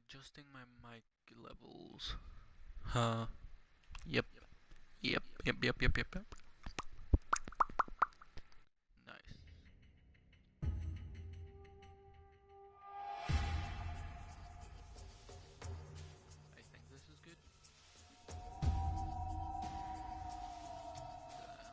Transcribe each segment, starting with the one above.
Adjusting my mic levels. Huh. Yep. Yep. Nice. I think this is good. If I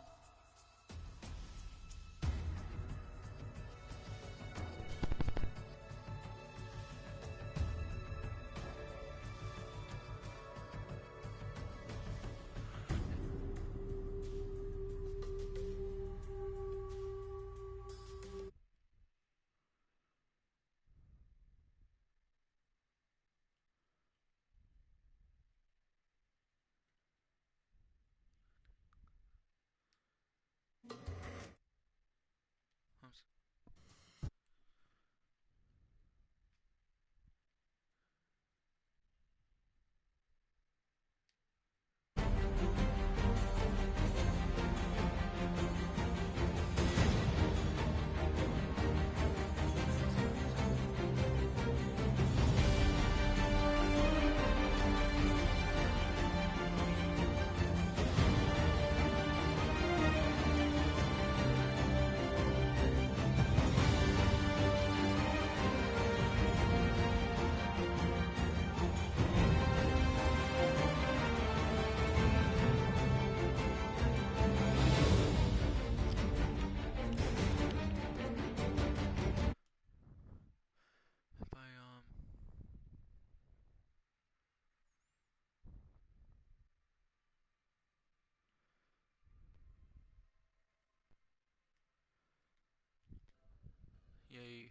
Yay.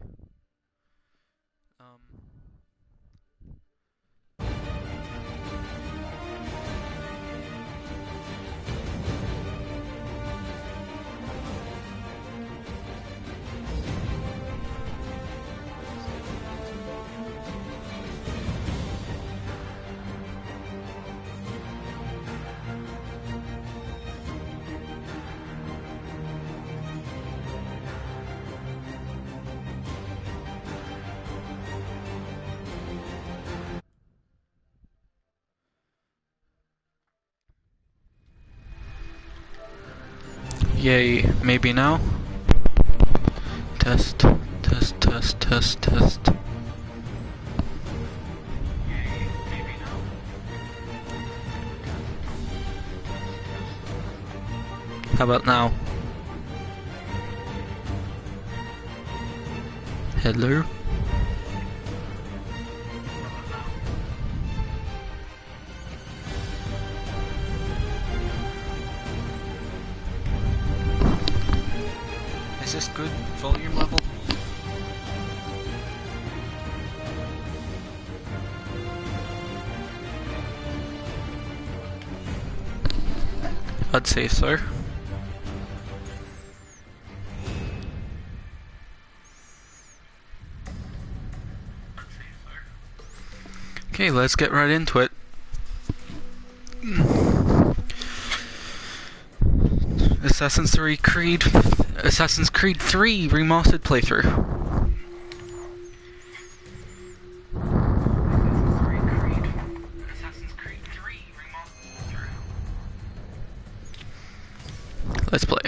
Um. Yay. Maybe now? Test. Test. How about now? Hello? Is this good volume level? I'd say so. Okay, let's get right into it. Assassin's Creed 3 remastered playthrough. Let's play.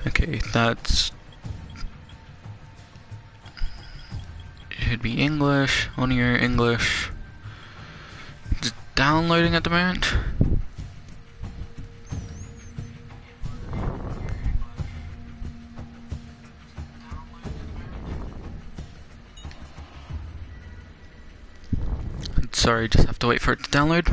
Okay, that's... should be English, on your English. Just downloading at the moment. Sorry, just have to wait for it to download.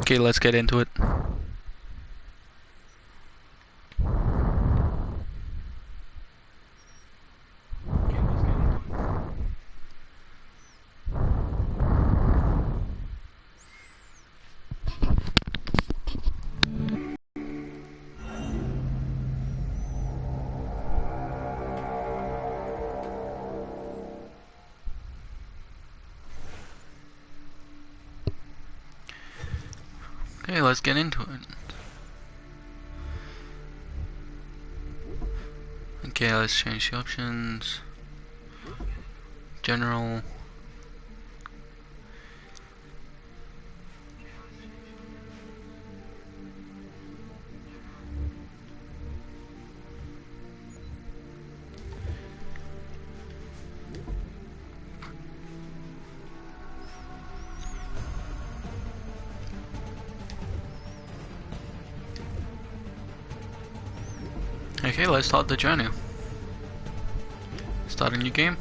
Okay, let's get into it. Okay, let's get into it. Okay, let's change the options. General. Okay, let's start the journey. Start a new game.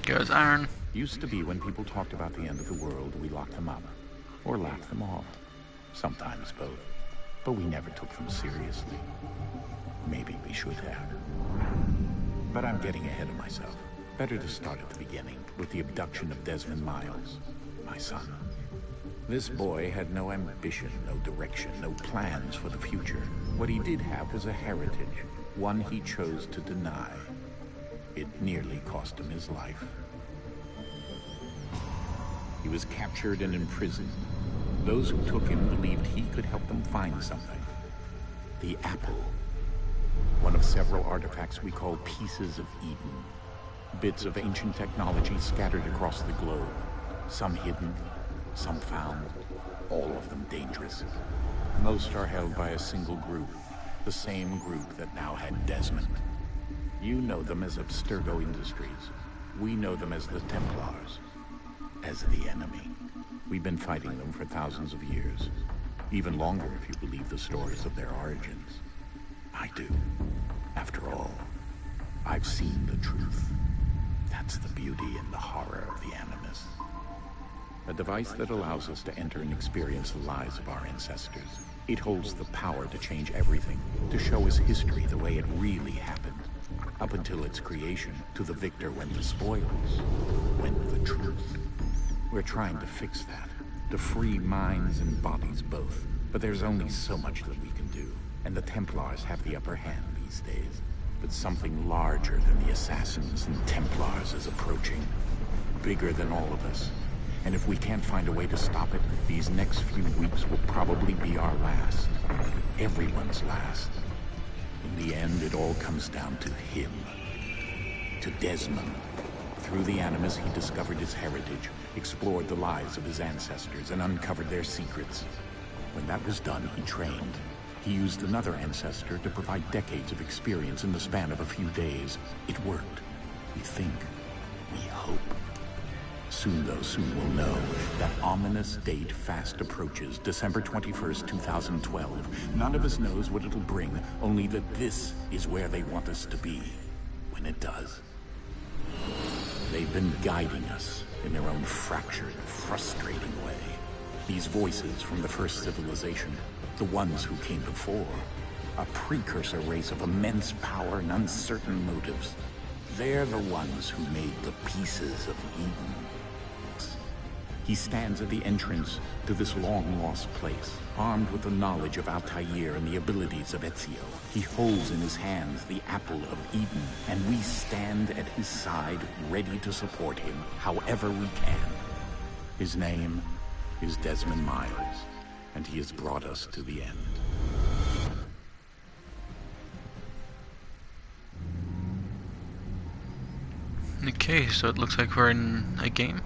Goes Aaron. Used to be when people talked about the end of the world, we locked them up. Or laughed them off. Sometimes both. But we never took them seriously. Maybe we should have. But I'm getting ahead of myself. Better to start at the beginning, with the abduction of Desmond Miles, my son. This boy had no ambition, no direction, no plans for the future. What he did have was a heritage, one he chose to deny. It nearly cost him his life. He was captured and imprisoned. Those who took him believed he could help them find something. The apple. One of several artifacts we call pieces of Eden. Bits of ancient technology scattered across the globe. Some hidden, some found, all of them dangerous. Most are held by a single group, the same group that now had Desmond. You know them as Abstergo Industries. We know them as the Templars, as the enemy. We've been fighting them for thousands of years, even longer if you believe the stories of their origins. I do. After all, I've seen the truth. That's the beauty and the horror of the Animus. A device that allows us to enter and experience the lives of our ancestors. It holds the power to change everything, to show us history the way it really happened. Up until its creation, to the victor went the spoils, went the truth. We're trying to fix that, to free minds and bodies both. But there's only so much that we can do, and the Templars have the upper hand these days. But something larger than the Assassins and Templars is approaching, bigger than all of us. And if we can't find a way to stop it, these next few weeks will probably be our last. Everyone's last. In the end, it all comes down to him. To Desmond. Through the Animus, he discovered his heritage, explored the lives of his ancestors, and uncovered their secrets. When that was done, he trained. He used another ancestor to provide decades of experience in the span of a few days. It worked. We think. We hope. Soon, though, soon we'll know. That ominous date fast approaches, December 21st, 2012. None of us knows what it'll bring, only that this is where they want us to be, when it does. They've been guiding us in their own fractured, frustrating way. These voices from the first civilization, the ones who came before, a precursor race of immense power and uncertain motives. They're the ones who made the pieces of Eden. He stands at the entrance to this long-lost place, armed with the knowledge of Altair and the abilities of Ezio. He holds in his hands the apple of Eden, and we stand at his side, ready to support him however we can. His name is Desmond Miles, and he has brought us to the end. Okay, so it looks like we're in a game.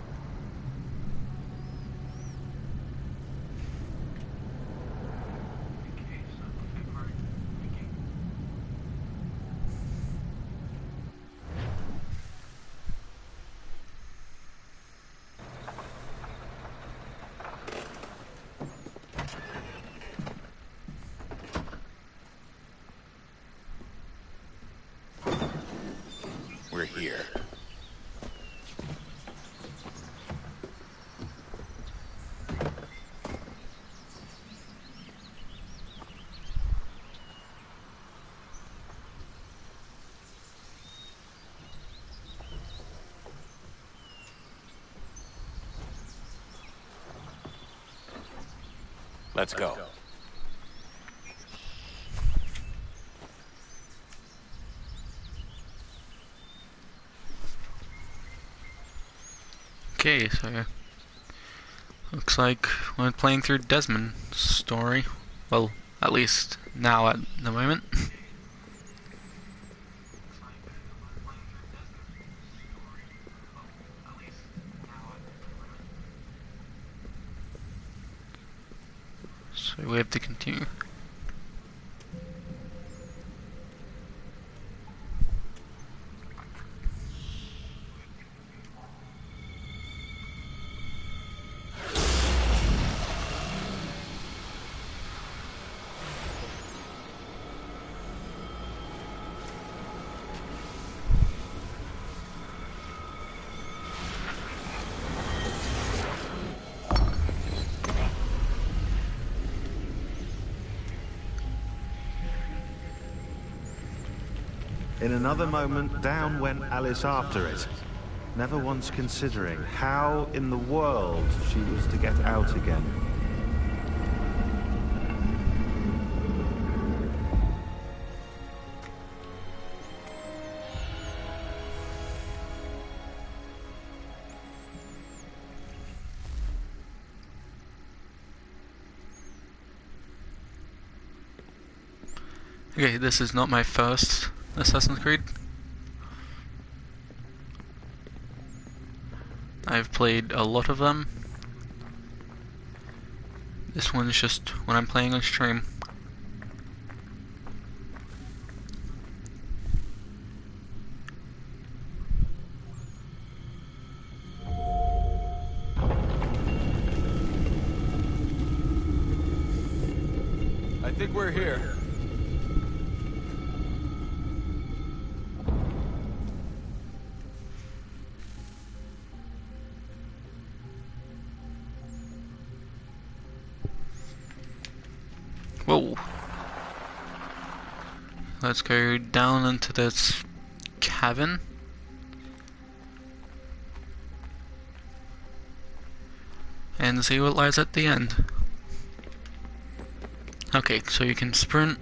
We're here. Let's go. Okay, so looks like we're playing through Desmond's story. Well, at least now at the moment. So we have to continue. In another moment, down went Alice after it, never once considering how in the world she was to get out again. Okay, this is not my first Assassin's Creed. I've played a lot of them. This one's just when I'm playing on stream. I think we're here. Whoa. Let's go down into this cavern. And see what lies at the end. Okay, so you can sprint.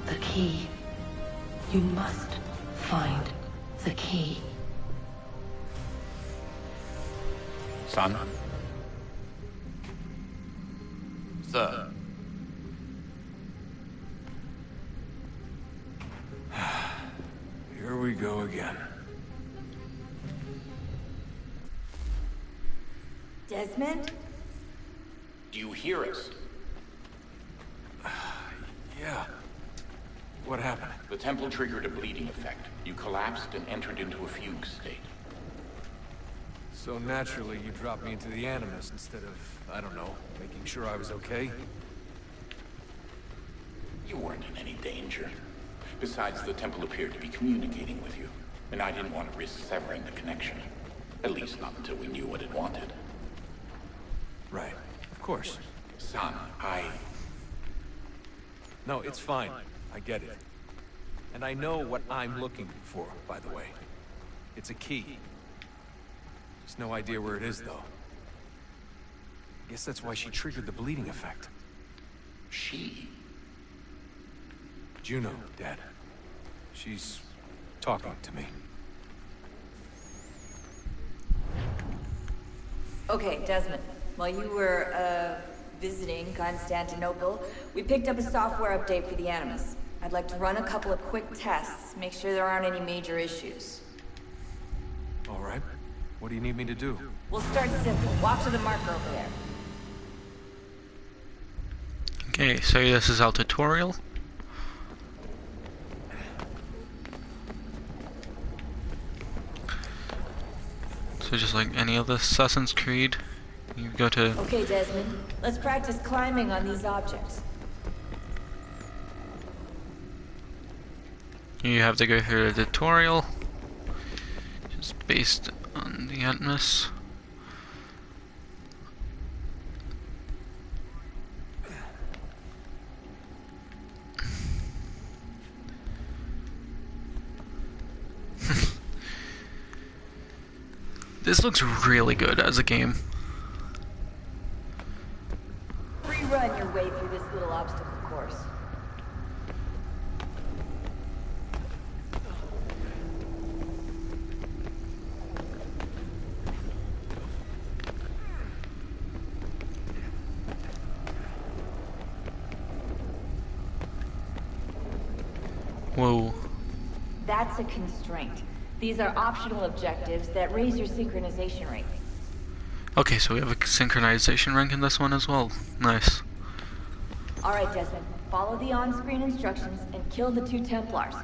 The key. You must find the key. Son? Sir. Here we go again. Desmond? Do you hear us? Yeah. What happened? The temple triggered a bleeding effect. You collapsed and entered into a fugue state. So naturally, you dropped me into the Animus instead of, I don't know, making sure I was okay? You weren't in any danger. Besides, the temple appeared to be communicating with you, and I didn't want to risk severing the connection. At least not until we knew what it wanted. Right. Of course. Son, No, it's fine. I get it. And I know what I'm looking for, by the way. It's a key. Just no idea where it is, though. Guess that's why she triggered the bleeding effect. She? Juno, Dad. She's talking to me. Okay, Desmond. While you were, visiting Constantinople, we picked up a software update for the Animus. I'd like to run a couple of quick tests, make sure there aren't any major issues. All right. What do you need me to do? We'll start simple. Walk to the marker over there. Okay, so this is our tutorial. So just like any other Assassin's Creed, you go to... Okay, Desmond. Let's practice climbing on these objects. You have to go through the tutorial, just based on the Animus. This looks really good as a game. Rerun your way through this little obstacle course. Whoa. That's a constraint. These are optional objectives that raise your synchronization rate. Okay, so we have a synchronization rank in this one as well. Nice. Alright, Desmond. Follow the on-screen instructions and kill the 2 Templars.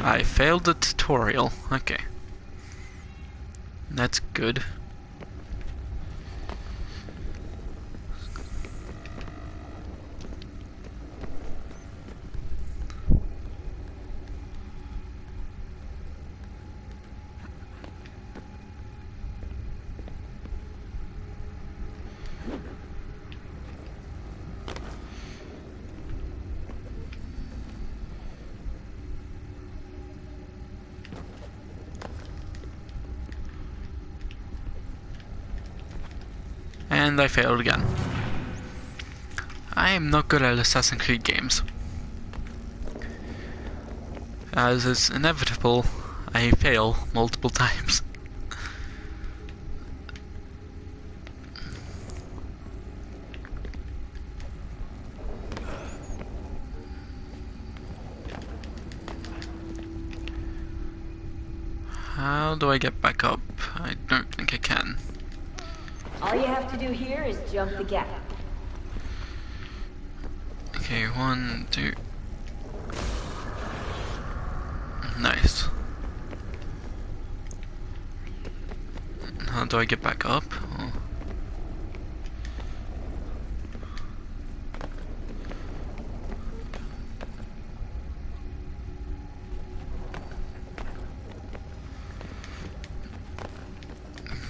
I failed the tutorial. Okay. That's good. And I failed again. I am not good at Assassin's Creed games. As is inevitable, I fail multiple times. How do I get back up? I don't think I can. All you have to do here is jump the gap. Okay, 1, 2. Nice. How do I get back up? Oh.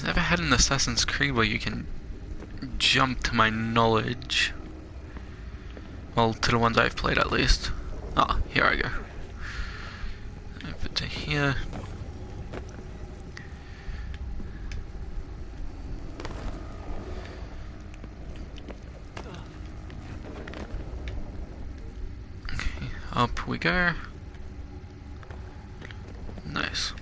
Never had an Assassin's Creed where you can jump, to my knowledge. Well, to the ones I've played at least. Ah, here I go. Over to here. Okay, up we go. Nice.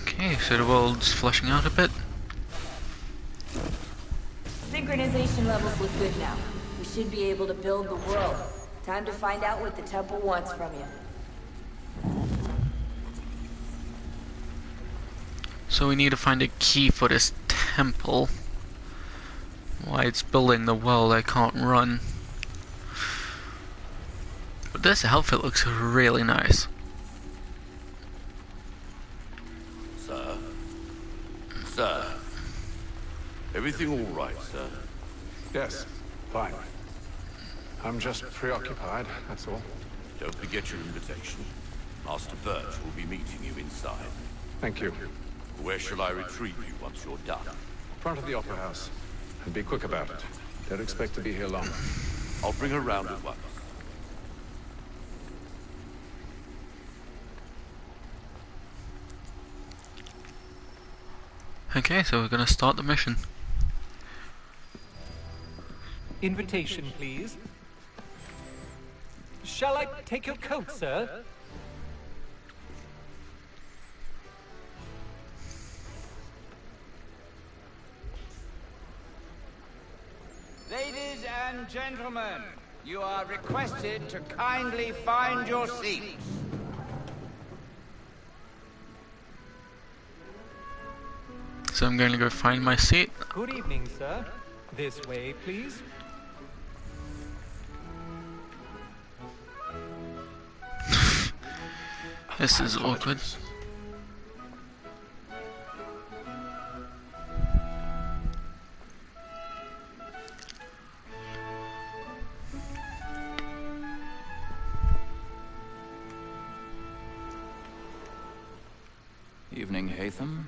Okay, so the world's flushing out a bit. Synchronization levels look good now. We should be able to build the world. Time to find out what the temple wants from you. So we need to find a key for this temple. Why it's building the world, I can't run. But this outfit looks really nice. Sir, everything all right, sir? Yes, fine. I'm just preoccupied, that's all. Don't forget your invitation. Master Birch will be meeting you inside. Thank you. Where shall I retrieve you once you're done? Front of the Opera House. And be quick about it. Don't expect to be here long. I'll bring her round at once. Okay, so we're gonna start the mission. Invitation, please. Shall I take your coat, sir? Ladies and gentlemen, you are requested to kindly find your seats. So I'm going to go find my seat. Good evening, sir. This way, please. This is awkward. Evening, Haytham.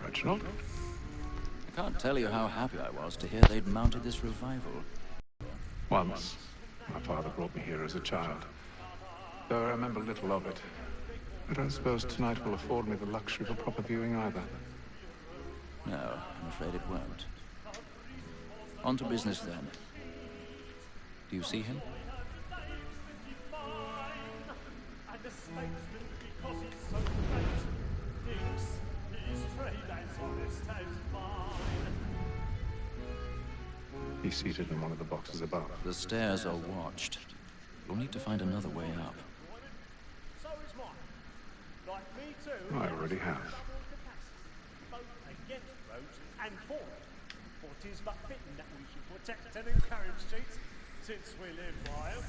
Reginald? I can't tell you how happy I was to hear they'd mounted this revival. Once, my father brought me here as a child. Though I remember little of it. I don't suppose tonight will afford me the luxury of a proper viewing either. No, I'm afraid it won't. On to business then. Do you see him? He's seated in one of the boxes above. The stairs are watched. You'll need to find another way up. I already have. And for it, for 'tis but fitting that we should protect and encourage cheats, since we live by 'em.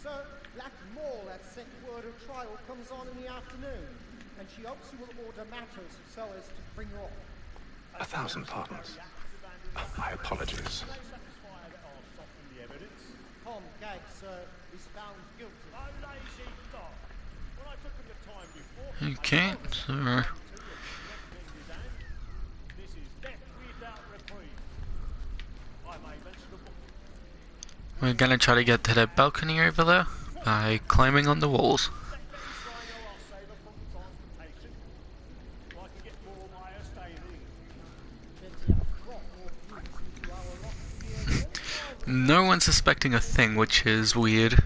Sir, Black Maul has sent word of trial comes on in the afternoon, and she hopes you will order matters so as to bring her off. 1,000 pardons. My apologies. Tom Gag, sir, is found guilty. Okay, so we're gonna try to get to the balcony over there by climbing on the walls. No one's suspecting a thing, which is weird.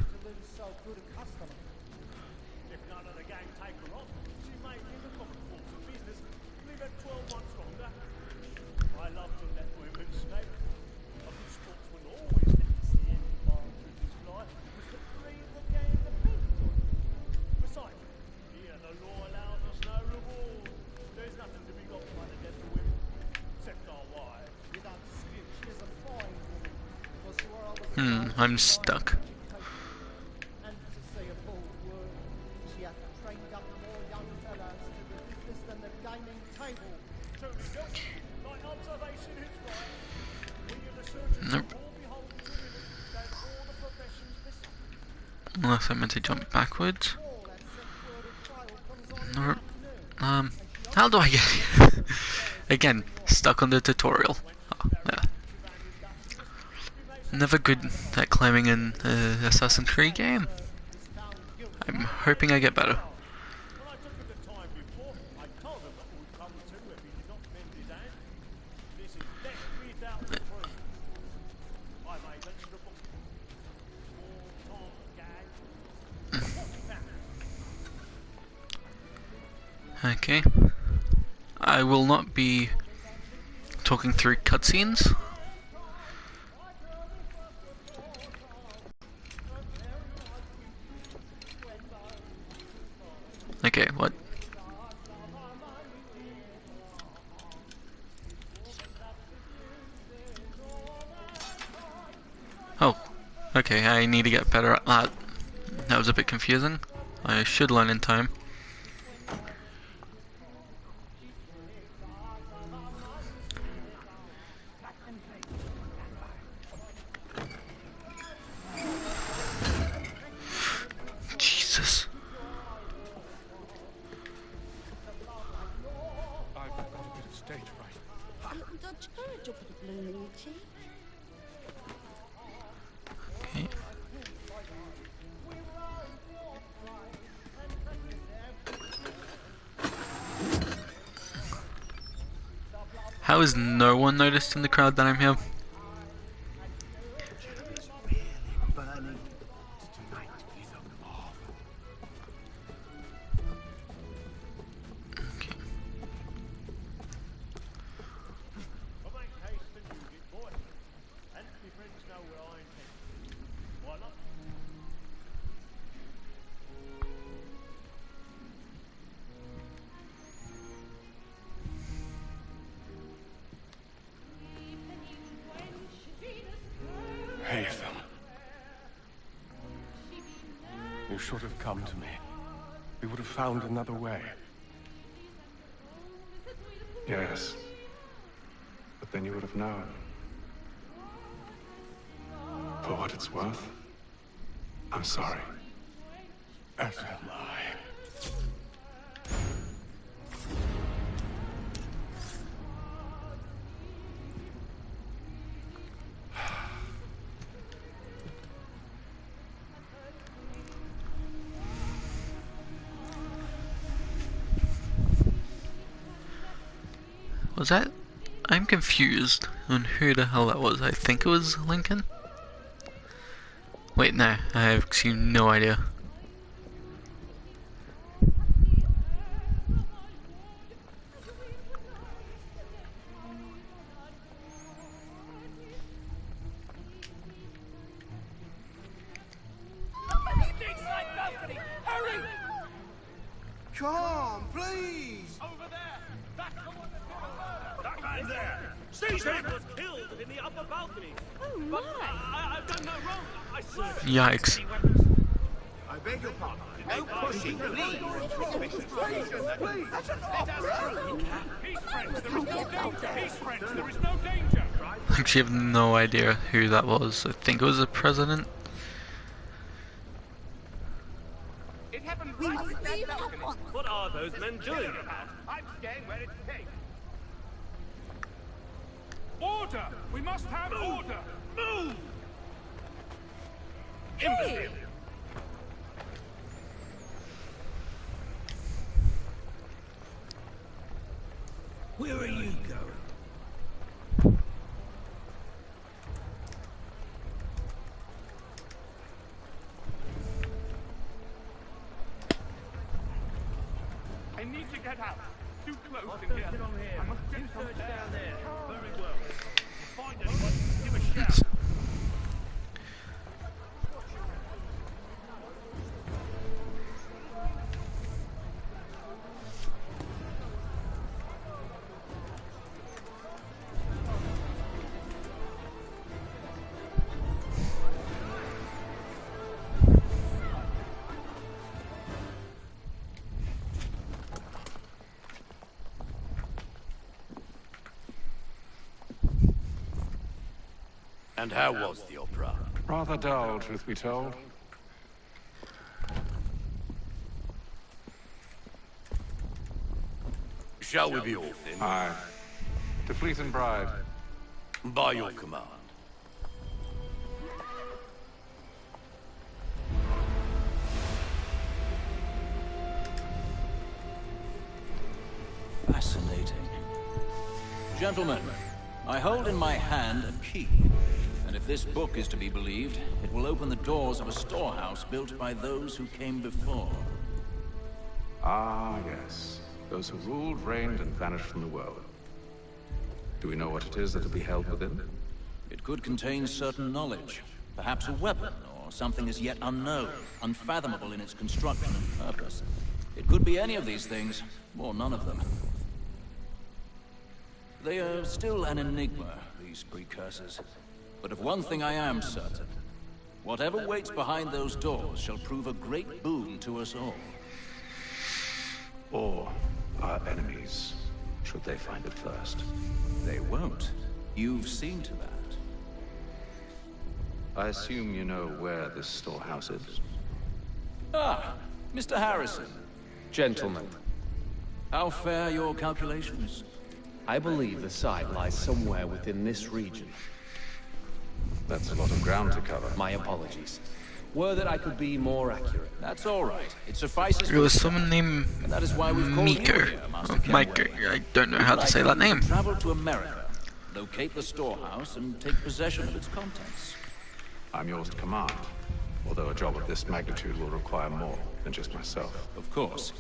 I'm stuck. And to say a bold word, she hath trained up more young fellas to the business than the gaming table. Truly, Bill, my observation is right. When you're the surgeon, Nope. all behold women than all the professions beside. Unless I meant to jump backwards. Nope. How do I get here? Again, stuck on the tutorial. Oh, yeah. Never good at climbing in the Assassin's Creed game. I'm hoping I get better. Okay. I will not be talking through cutscenes. Okay, what? Oh, okay, I need to get better at that. That was a bit confusing. I should learn in time. Jesus. I've got a bit of stage fright. A little Dutch courage up at the balloon, you cheek. How is no one noticed in the crowd that I'm here? Haytham. You should have come to me. We would have found another way. Yes. But then you would have known. For what it's worth, I'm sorry. As am I. Was that? I'm confused on who the hell that was. I think it was Lincoln? Wait, no. I have actually no idea. Come, please! Over there! That's the one that man there! Seize him! Was killed in the upper balcony. Oh my! But I've done no wrong. I swear. Yikes. I beg your pardon. No pushing, please. That's an opera. Peace, friends. There is no danger. Peace, friends. There is no danger. I actually have no idea who that was. I think it was the president. It happened right at that balcony. What are those men doing? I'm staying where it's safe. Order! We must have order! Move! Imbecile! Where are you going? I need to get out. Too close in here. I must get some down there. Very well. Find anyone, give a shout. And how was the opera? Rather dull, truth be told. Shall we be off then? Aye. To Fleet and Bride. By your command. Fascinating. Gentlemen, I hold in my hand a key. And if this book is to be believed, it will open the doors of a storehouse built by those who came before. Ah, yes. Those who ruled, reigned, and vanished from the world. Do we know what it is that will be held within? It could contain certain knowledge. Perhaps a weapon, or something as yet unknown, unfathomable in its construction and purpose. It could be any of these things, or none of them. They are still an enigma, these precursors. But of one thing I am certain. Whatever waits behind those doors shall prove a great boon to us all. Or our enemies, should they find it first. They won't. You've seen to that. I assume you know where this storehouse is? Ah, Mr. Harrison. Gentlemen, How fare your calculations? I believe the site lies somewhere within this region. That's a lot of ground to cover. My apologies. Were that I could be more accurate. That's all right. It suffices. There was someone named And that is why we've called you Miko. here, Master Or Miko. Kenway. I don't know how to say that name. Travel to America, locate the storehouse, and take possession of its contents. I'm yours to command. Although a job of this magnitude will require more than just myself. Of course.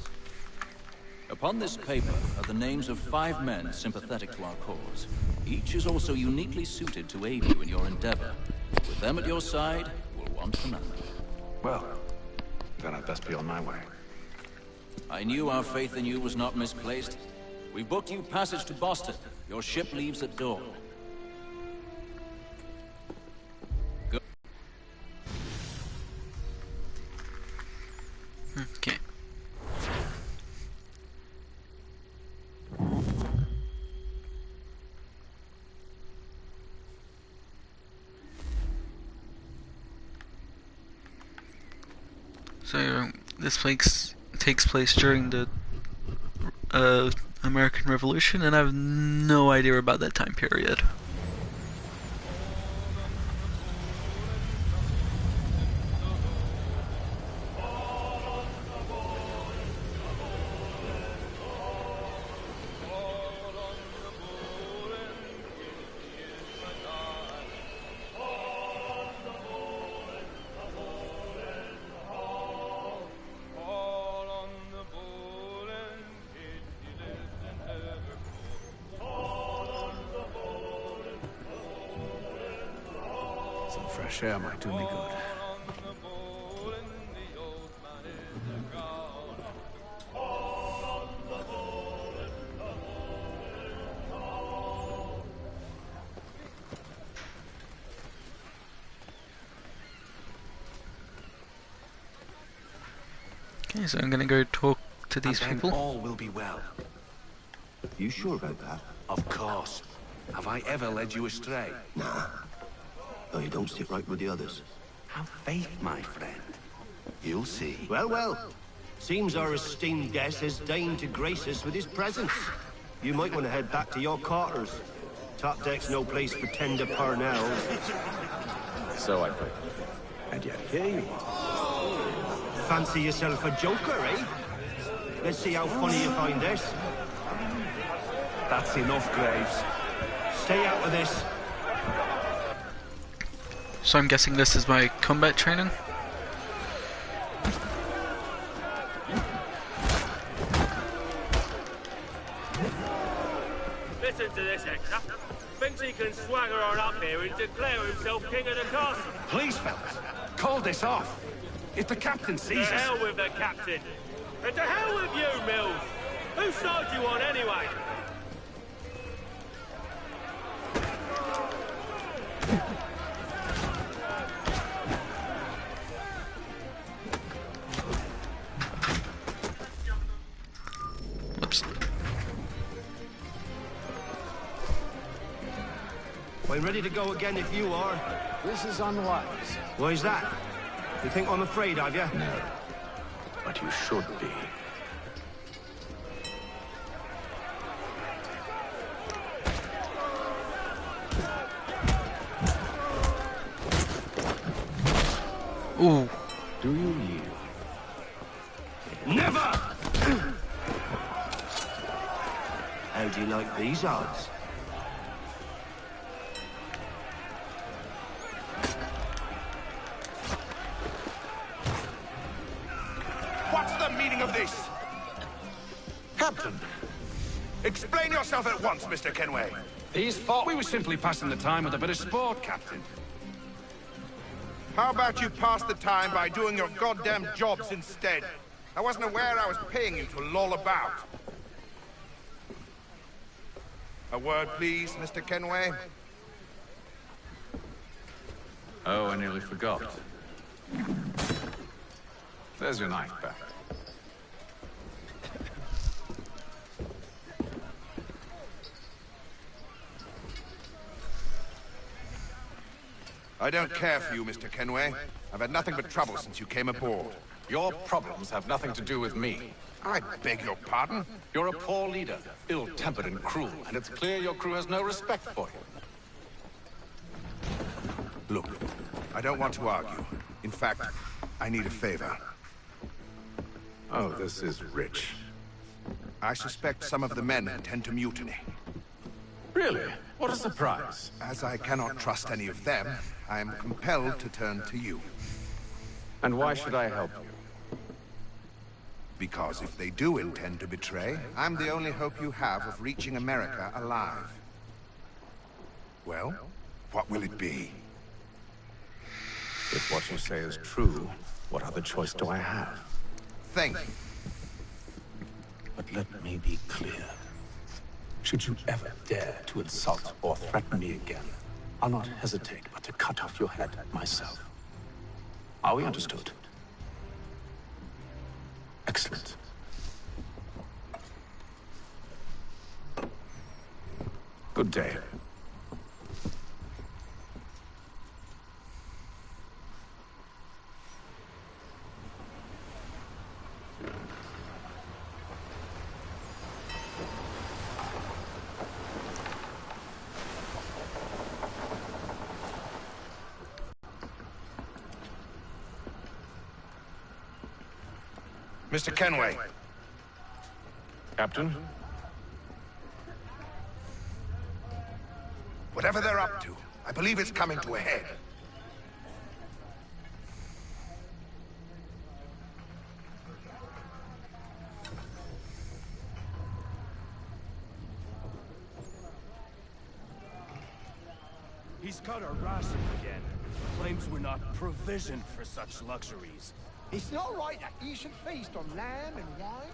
Upon this paper are the names of 5 men sympathetic to our cause. Each is also uniquely suited to aid you in your endeavor. With them at your side, you will want for nothing. Well, then I'd best be on my way. I knew our faith in you was not misplaced. We booked you passage to Boston. Your ship leaves at dawn. Okay. So this takes place during the American Revolution, and I have no idea about that time period. Some fresh air might do me good. Okay, so I'm gonna go talk to these And then people. all will be well. You sure about that? Of course. Have I ever led you astray? Nah. Oh, you don't sit right with the others. Have faith, my friend. You'll see. Well, well. Seems our esteemed guest has deigned to grace us with his presence. You might want to head back to your quarters. Top deck's no place for tender parnells. So I think. And yet here you are. Fancy yourself a joker, eh? Let's see how funny you find this. That's enough, Graves. Stay out of this. So I'm guessing this is my combat training? Listen to this, Hector. Thinks he can swagger on up here and declare himself king of the castle. Please, fellas. Call this off. If the captain To sees us... hell with the captain. And to hell with you, Mills. Whose side you on, anyway? Whoops. I'm ready to go again if you are. This is unwise. Why's that? You think I'm afraid of you? No. But you should be. Ooh. Do you yield? Never! How do you like these odds? What's the meaning of this? Captain! Explain yourself at once, Mr. Kenway. These thought we were simply passing the time with a bit of sport, Captain. How about you pass the time by doing your goddamn jobs instead? I wasn't aware I was paying you to loll about. A word, please, Mr. Kenway. Oh, I nearly forgot. There's your knife back. I don't care for you, Mr. Kenway. I've had nothing but trouble since you came aboard. Your problems have nothing to do with me. I beg your pardon? You're a poor leader, ill-tempered and cruel, and it's clear your crew has no respect for you. Look, I don't want to argue, In fact, I need a favor. Oh, this is rich. I suspect some of the men intend to mutiny. Really? What a surprise. As I cannot trust any of them, I am compelled to turn to you. And why should I help you? Because if they do intend to betray, I'm the only hope you have of reaching America alive. Well, what will it be? If what you say is true, what other choice do I have? Thank you. But let me be clear. Should you ever dare to insult or threaten me again, I'll not hesitate but to cut off your head myself. Are we understood? Excellent. Good day. Mr. Kenway. Captain? Whatever they're up to, I believe it's coming to a head. He's cut our ration again. Claims we're not provisioned for such luxuries. It's not right that you should feast on lamb and wine.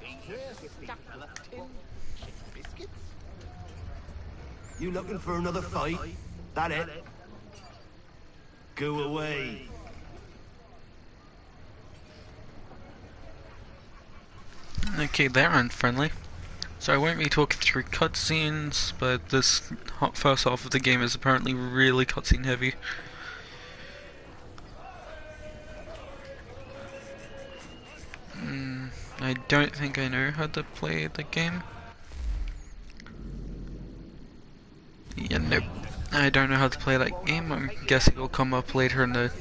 Here's a couple of tin chicken biscuits. You looking for another fight? That it? Go away. Okay, they're unfriendly. So I won't be talking through cutscenes, but this first half of the game is apparently really cutscene heavy. I don't think I know how to play the game. Yeah, nope. I don't know how to play that game. I'm guessing it'll come up later in the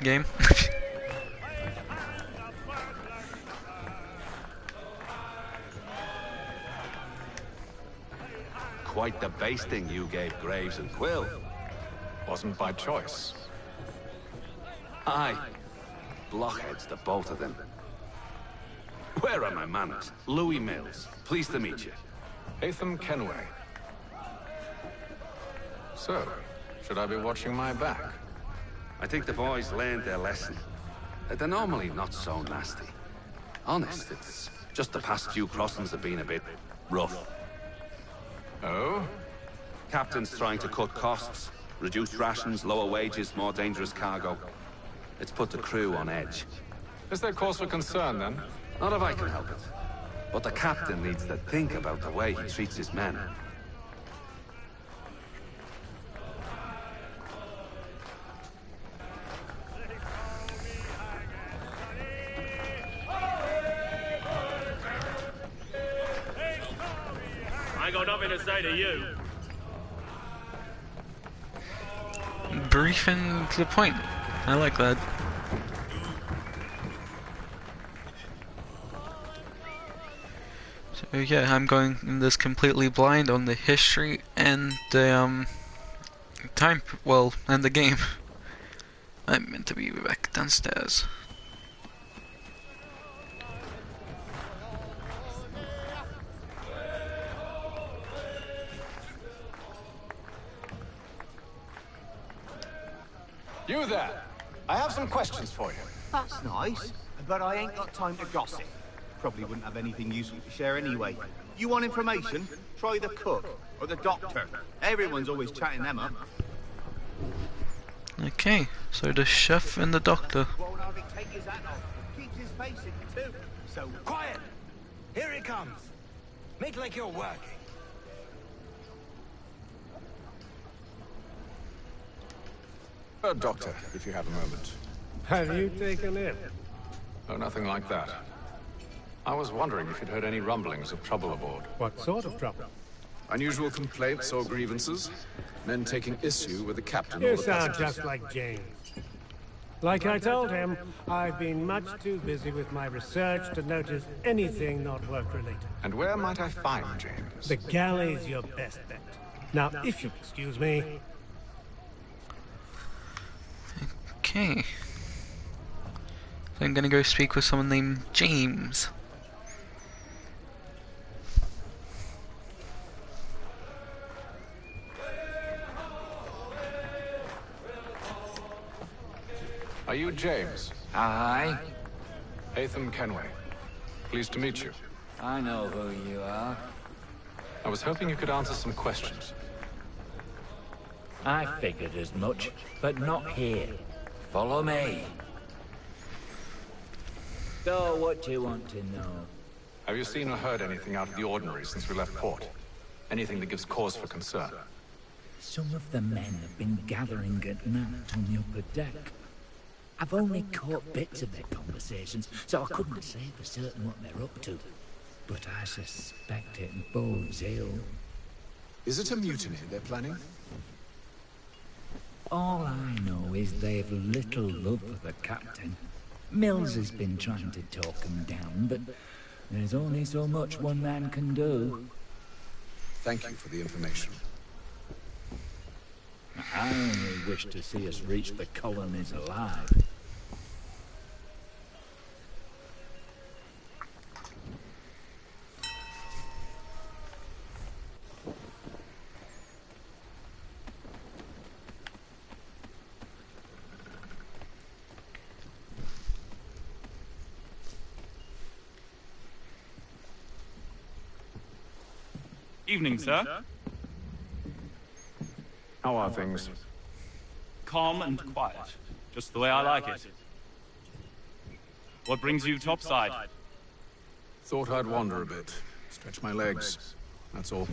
game. Quite the basting you gave Graves and Quill. Wasn't by choice. Aye. Blockheads, the both of them. Where are my manners? Louis Mills. Pleased to meet you. Atham Kenway. So, should I be watching my back? I think the boys learned their lesson. They're normally not so nasty. Honest, it's just the past few crossings have been a bit rough. Oh? Captain's trying to cut costs. Reduced rations, lower wages, more dangerous cargo. It's put the crew on edge. Is there cause for concern, then? Not if I can help it. But the captain needs to think about the way he treats his men. I got nothing to say to you. Brief and to the point. I like that. So yeah, I'm going in this completely blind on the history and the time, well, and the game. I'm meant to be back downstairs. You there! I have some questions for you. That's nice, but I ain't got time to gossip. Probably wouldn't have anything useful to share anyway. You want information? Try the cook or the doctor. Everyone's always chatting them up. Okay, so the chef and the doctor. Won't hardly take his hat off. Keeps his face in too. So Quiet! Here he comes. Make like you're working. Doctor, if you have a moment. Have you taken it? Oh, nothing like that. I was wondering if you'd heard any rumblings of trouble aboard. What sort of trouble? Unusual complaints or grievances? Men taking issue with the captain You or the sound passengers. just like James. Like I told him, I've been much too busy with my research to notice anything not work-related. And where might I find James? The galley's your best bet. Now, if you'll excuse me... Okay. So I'm gonna go speak with someone named James. Are you James? Aye. Haytham Kenway. Pleased to meet you. I know who you are. I was hoping you could answer some questions. I figured as much, but not here. Follow me. So, what do you want to know? Have you seen or heard anything out of the ordinary since we left port? Anything that gives cause for concern? Some of the men have been gathering at night on the upper deck. I've only caught bits of their conversations, so I couldn't say for certain what they're up to. But I suspect it bodes ill. Is it a mutiny they're planning? All I know is they've little love for the captain. Mills has been trying to talk him down, but there's only so much one man can do. Thank you for the information. I only wish to see us reach the colonies alive. Evening, sir. How are things? Calm and quiet. Just the way I like it. What brings you topside? Thought I'd wander a bit. Stretch my legs. That's all.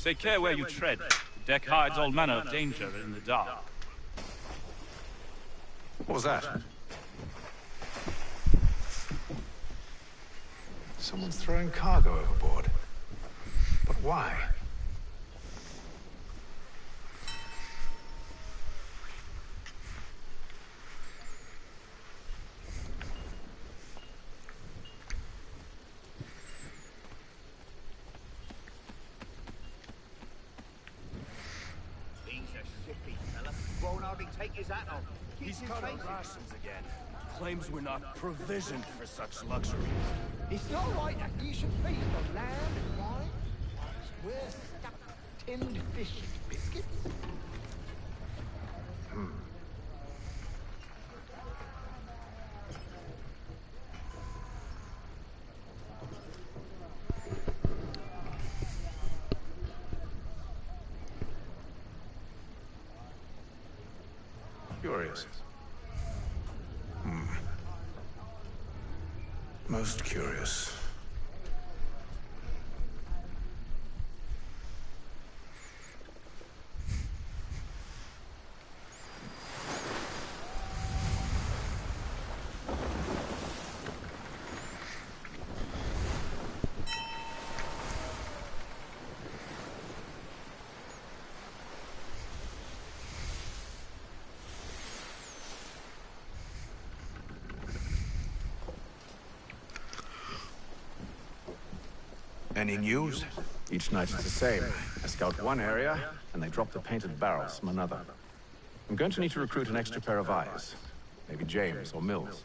Take care where you tread. The deck hides all manner of danger in the dark. What was that? Someone's throwing cargo overboard. But why? He's a shippy fella. Won't hardly take his hat off. He's cut our rations again. Claims we're not provisioned for such luxuries. It's not right that you should feed on land and wine. We're stuck tinned fish and biscuits. Curious. Most curious. Any news? Each night it's the same. I scout one area, and they drop the painted barrels from another. I'm going to need to recruit an extra pair of eyes. Maybe James or Mills.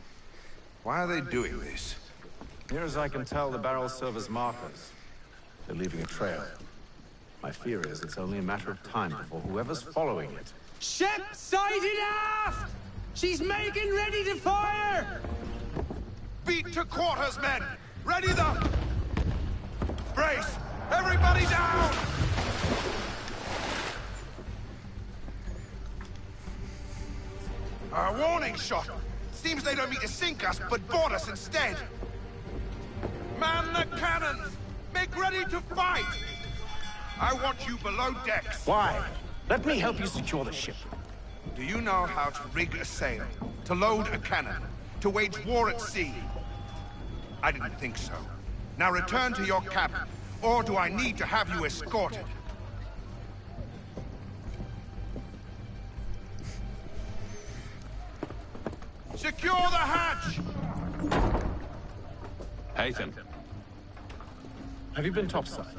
Why are they doing this? Near as I can tell, the barrels serve as markers. They're leaving a trail. My fear is it's only a matter of time before whoever's following it. Ship sighted aft! She's making ready to fire! Beat to quarters, men! Ready the... Brace! Everybody down! A warning shot! Seems they don't mean to sink us, but board us instead! Man the cannons! Make ready to fight! I want you below decks! Why? Let me help you secure the ship. Do you know how to rig a sail? To load a cannon? To wage war at sea? I didn't think so. Now return to your cabin, or do I need to have you escorted? Secure the hatch! Haytham. Have you been topside?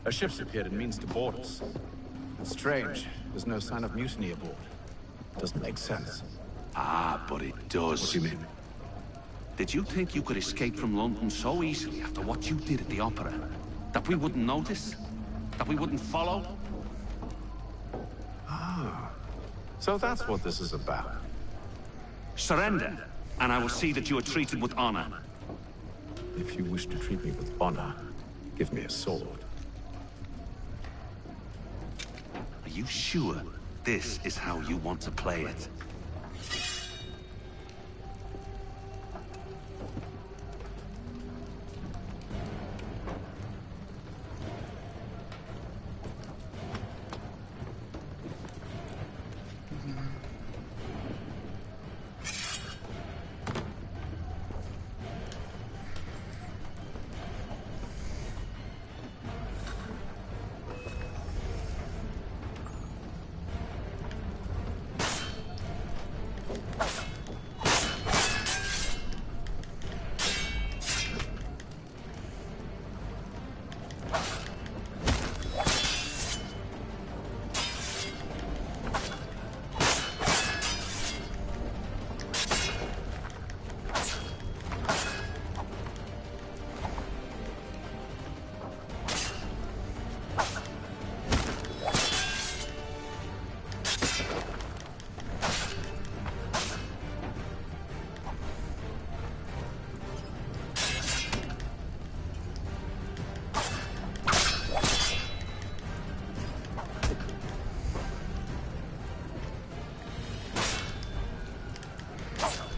A ship's appeared and means to board us. It's strange. There's no sign of mutiny aboard. Doesn't make sense. Ah, but it does. What do you mean? Did you think you could escape from London so easily after what you did at the Opera? That we wouldn't notice? That we wouldn't follow? Ah. So that's what this is about. Surrender, and I will see that you are treated with honor. If you wish to treat me with honor, give me a sword. Are you sure this is how you want to play it?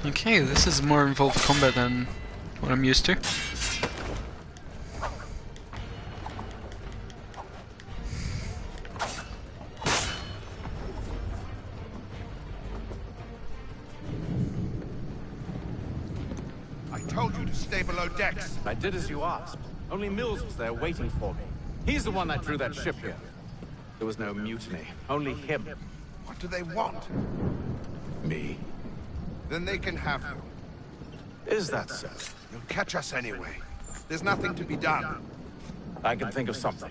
Okay, this is more involved combat than what I'm used to. I told you to stay below decks. I did as you asked. Only Mills was there waiting for me. He's the one that drew that ship here. There was no mutiny, only him. What do they want? Me. Then they can have you. Is that so? You'll catch us anyway. There's nothing to be done. I can think of something.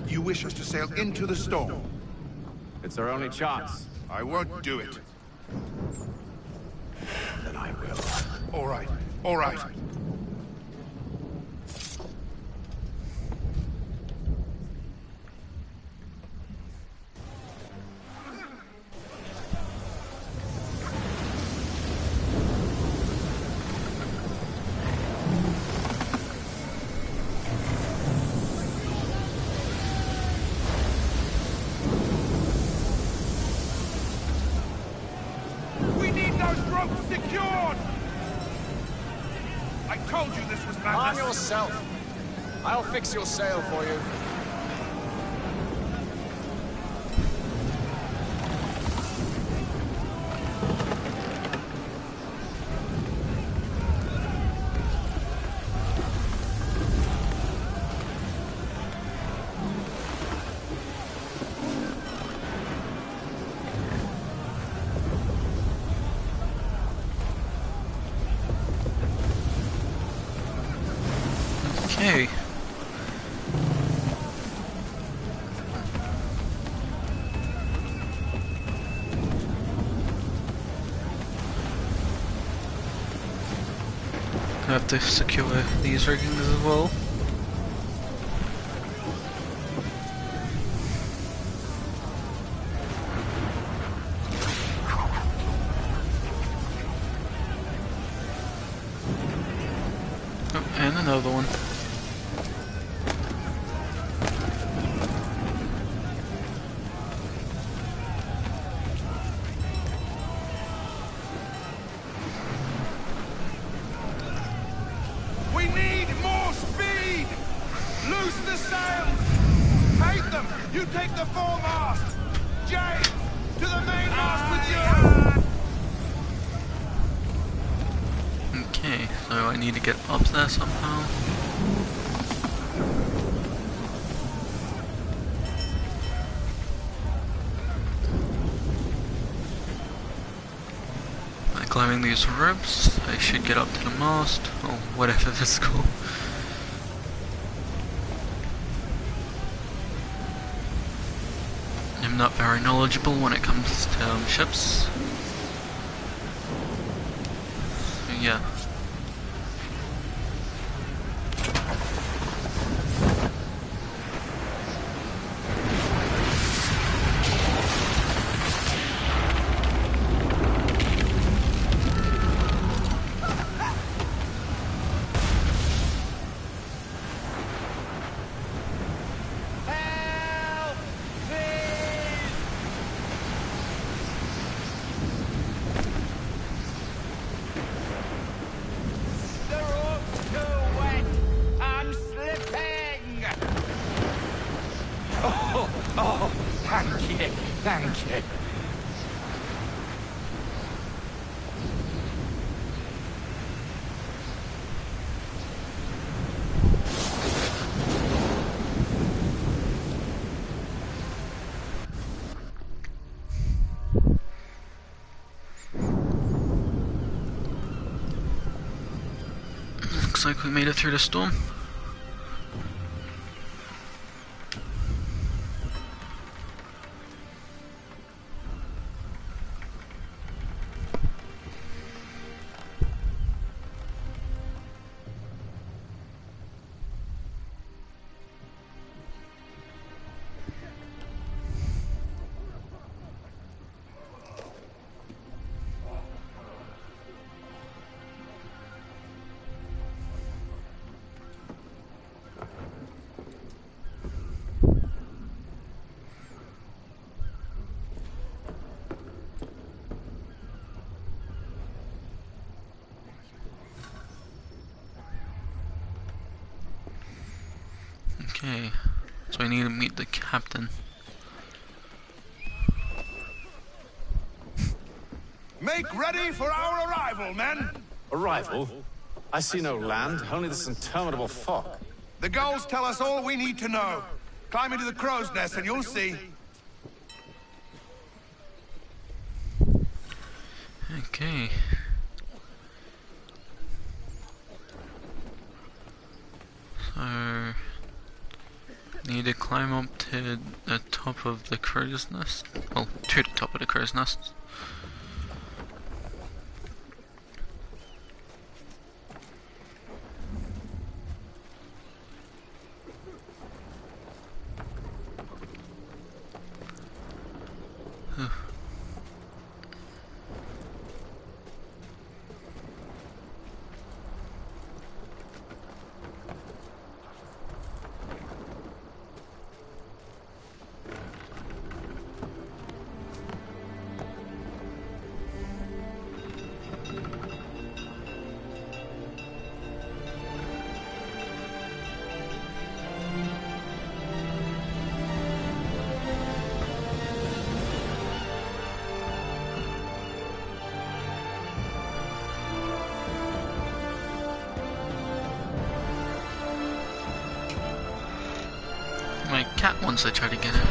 You wish us to sail into the storm? It's our only chance. I won't do it. Then I will. All right, all right. Secured! I told you this was madness. Arm yourself. I'll fix your sail for you. Okay. I have to secure these riggings as well. Oh, and another one. We need more speed! Loose the sails! Take them! You take the foremast! James! To the mainmast with you! Okay, so I need to get up there somehow. climbing these ropes, I should get up to the mast, or whatever this is called. I'm not very knowledgeable when it comes to ships. So yeah. Thank you. Looks like we made it through the storm. Okay, so I need to meet the captain. Make ready for our arrival, men! Arrival? I see no land, only this interminable fog. The gulls tell us all we need to know. Climb into the crow's nest and you'll see. Okay. So need to climb up to the top of the crow's nest. Well, to the top of the crow's nest. My cat wants to try to get it.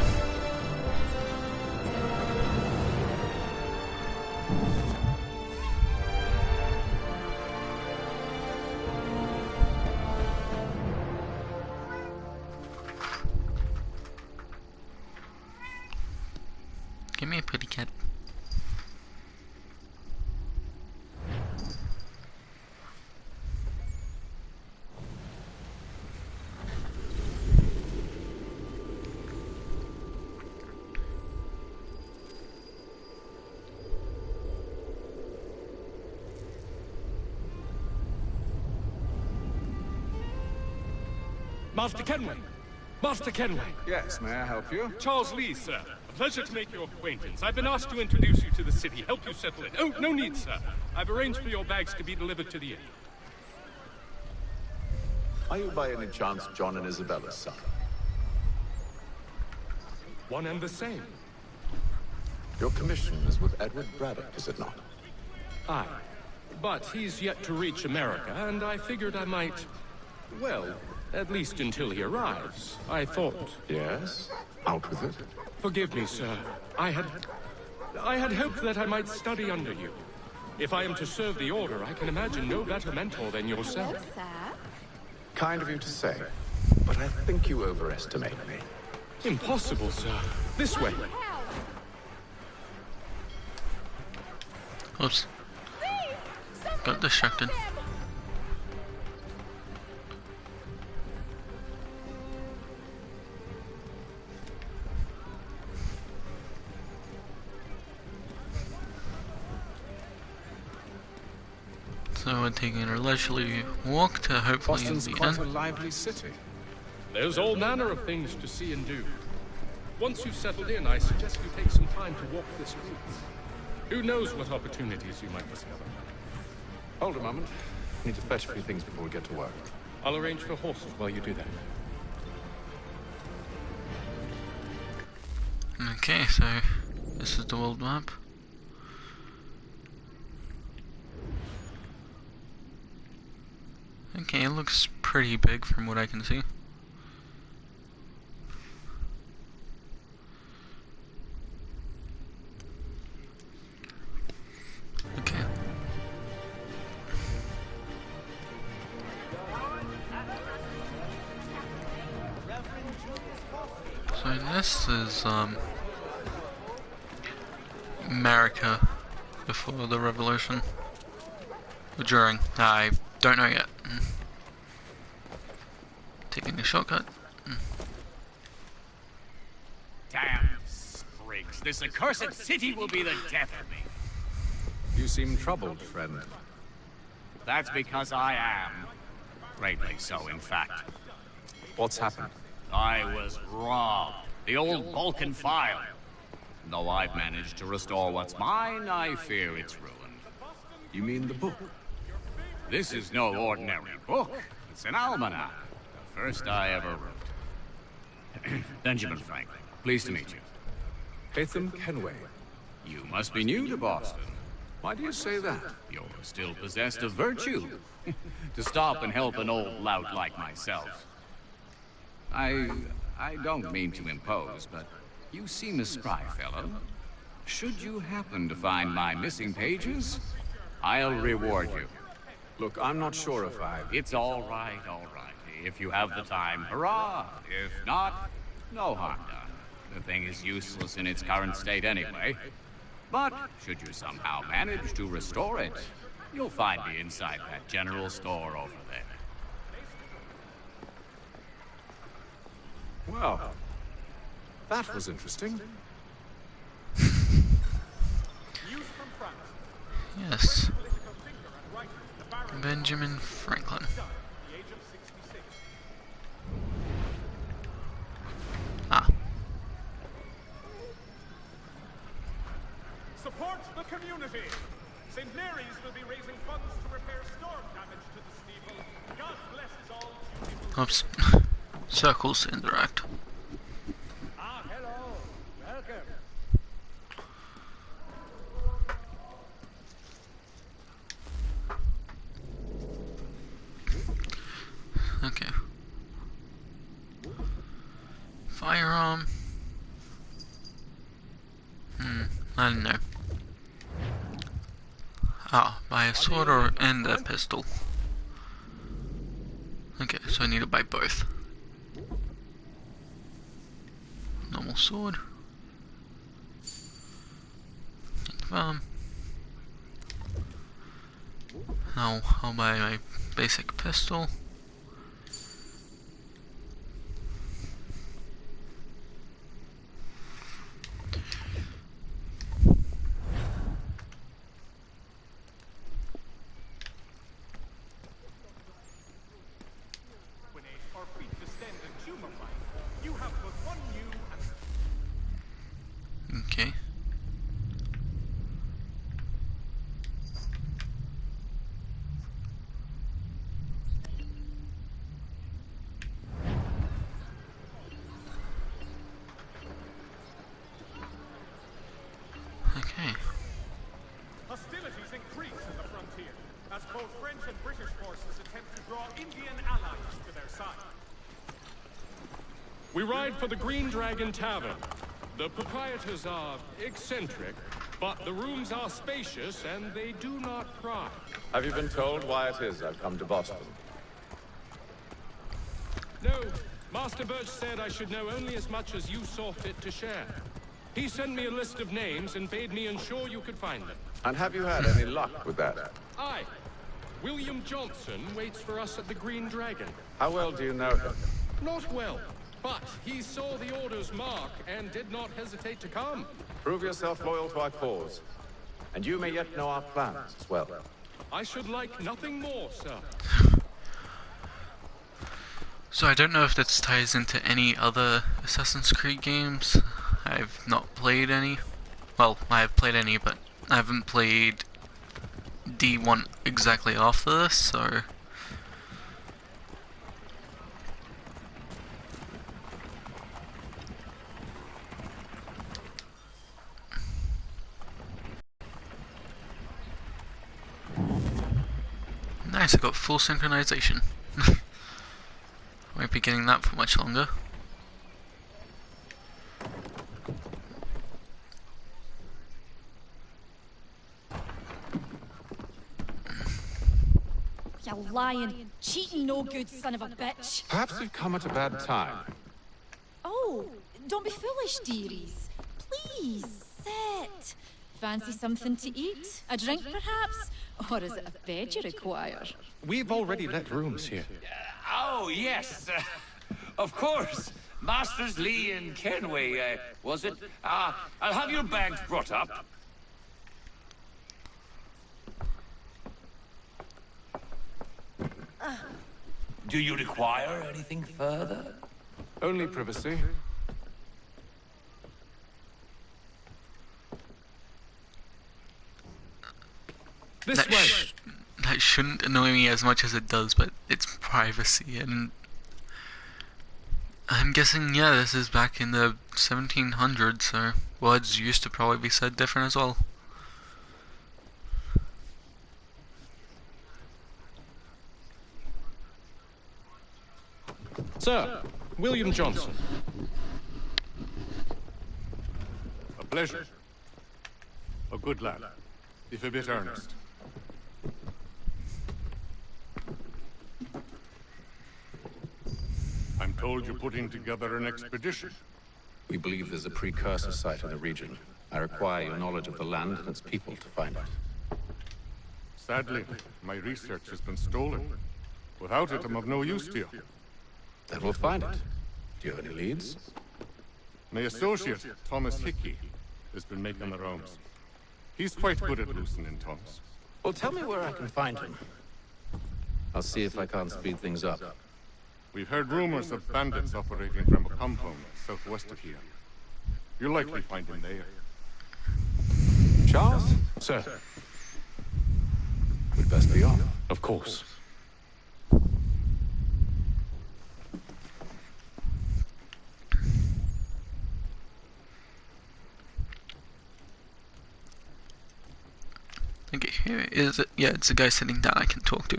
Give me a pretty cat. Master Kenway! Master Kenway! Yes, may I help you? Charles Lee, sir. A pleasure to make your acquaintance. I've been asked to introduce you to the city, help you settle it. Oh, no need, sir. I've arranged for your bags to be delivered to the inn. Are you by any chance John and Isabella's son? One and the same. Your commission is with Edward Braddock, is it not? Aye. But he's yet to reach America, and I figured I might... well, at least until he arrives. I thought... Yes? Out with it. Forgive me, sir. I had hoped that I might study under you. If I am to serve the Order, I can imagine no better mentor than yourself. Kind of you to say, but I think you overestimate me. Impossible, sir. This way. Oops. Got distracted. So we're taking a leisurely walk to hopefully Boston's the quite end. a lively city. There's all manner of things to see and do. Once you've settled in, I suggest you take some time to walk the streets. Who knows what opportunities you might discover. Hold a moment. Need to fetch a few things before we get to work. I'll arrange for horses while you do that. Okay, so this is the world map. Okay, it looks pretty big from what I can see. Okay. So this is America before the revolution. Or during. I don't know yet. Taking a shortcut. Damn sprigs. This accursed city will be the death of me. You seem troubled, friend. That's because I am. Greatly so, in fact. What's happened? I was robbed. The old Vulcan file. Though I've managed to restore what's mine, I fear it's ruined. You mean the book? This is no ordinary book. It's an almanac. The first I ever wrote. Benjamin Franklin. Pleased to meet you. Haytham Kenway. You must be new to Boston. Why do you say that? You're still possessed of virtue. To stop and help an old lout like myself. I don't mean to impose, but you seem a spry fellow. Should you happen to find my missing pages, I'll reward you. Look, I'm not sure if I... It's all right, all right. If you have the time, hurrah! If not, no harm done. The thing is useless in its current state anyway. But should you somehow manage to restore it, you'll find me inside that general store over there. Well, that was interesting. Yes. Benjamin Franklin. Ah. Support the community. St. Mary's will be raising funds to repair storm damage to the steeple. God blesses all. Oops. Circles interact. Ah, hello. Welcome. Okay. Firearm. I don't know. Ah, buy a sword or and a pistol. Okay, so I need to buy both. Normal sword. Now I'll buy my basic pistol. Okay. Okay. Hostilities increase in the frontier as both French and British forces attempt to draw Indian allies to their side. We ride for the Green Dragon Tavern. The proprietors are eccentric, but the rooms are spacious and they do not pry. Have you been told why it is I've come to Boston? No, Master Birch said I should know only as much as you saw fit to share. He sent me a list of names and bade me ensure you could find them. And have you had any luck with that? Aye. William Johnson waits for us at the Green Dragon. How well do you know him? Not well, but he saw the Order's mark and did not hesitate to come. Prove yourself loyal to our cause, and you may yet know our plans as well. I should like nothing more, sir. So I don't know if this ties into any other Assassin's Creed games. I've not played any. Well, I have played any, but I haven't played D1 exactly after this, so... Nice, I got full synchronization. Won't be getting that for much longer. You lying, cheating, no good son of a bitch. Perhaps we've come at a bad time. Oh, don't be foolish, dearies. Please, sit. Fancy something to eat? A drink, perhaps? Or is it a bed you require? We've already let rooms here. Oh, yes. Of course. Masters Lee and Kenway, was it? I'll have your bags brought up. Do you require anything further? Only privacy. This way. That shouldn't annoy me as much as it does, but it's privacy, and I'm guessing, yeah, this is back in the 1700s, so words used to probably be said different as well. Sir, William Johnson. A pleasure. A good lad, if a bit earnest. I'm told you're putting together an expedition. We believe there's a precursor site in the region. I require your knowledge of the land and its people to find it. Sadly, my research has been stolen. Without it, I'm of no use to you. Then we'll find it. Do you have any leads? My associate, Thomas Hickey, has been making the rounds. He's quite good at loosening tongues. Well, tell me where I can find him. I'll see if I can't speed things up. We've heard rumors of bandits operating from a compound southwest of here. You'll likely find him there. Charles? Sir. We'd best be off. Of course. Okay, here is it. Yeah, it's a guy sitting down I can talk to.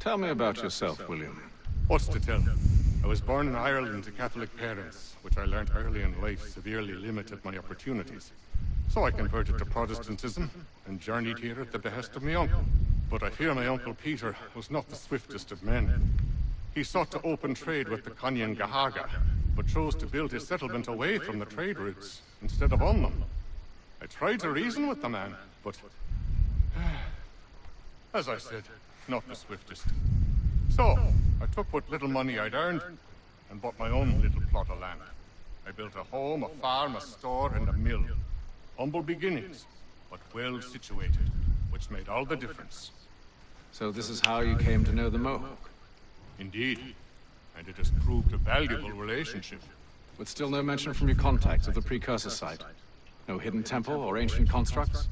Tell me about yourself, William. What's to tell? I was born in Ireland to Catholic parents, which I learned early in life severely limited my opportunities. So I converted to Protestantism and journeyed here at the behest of my uncle. But I fear my uncle Peter was not the swiftest of men. He sought to open trade with the Conyan Gahaga, but chose to build his settlement away from the trade routes instead of on them. I tried to reason with the man, but as I said, not the swiftest. So, I took what little money I'd earned and bought my own little plot of land. I built a home, a farm, a store, and a mill. Humble beginnings, but well situated, which made all the difference. So this is how you came to know the Mohawk? Indeed, and it has proved a valuable relationship. But still no mention from your contacts of the precursor site? No hidden temple or ancient constructs?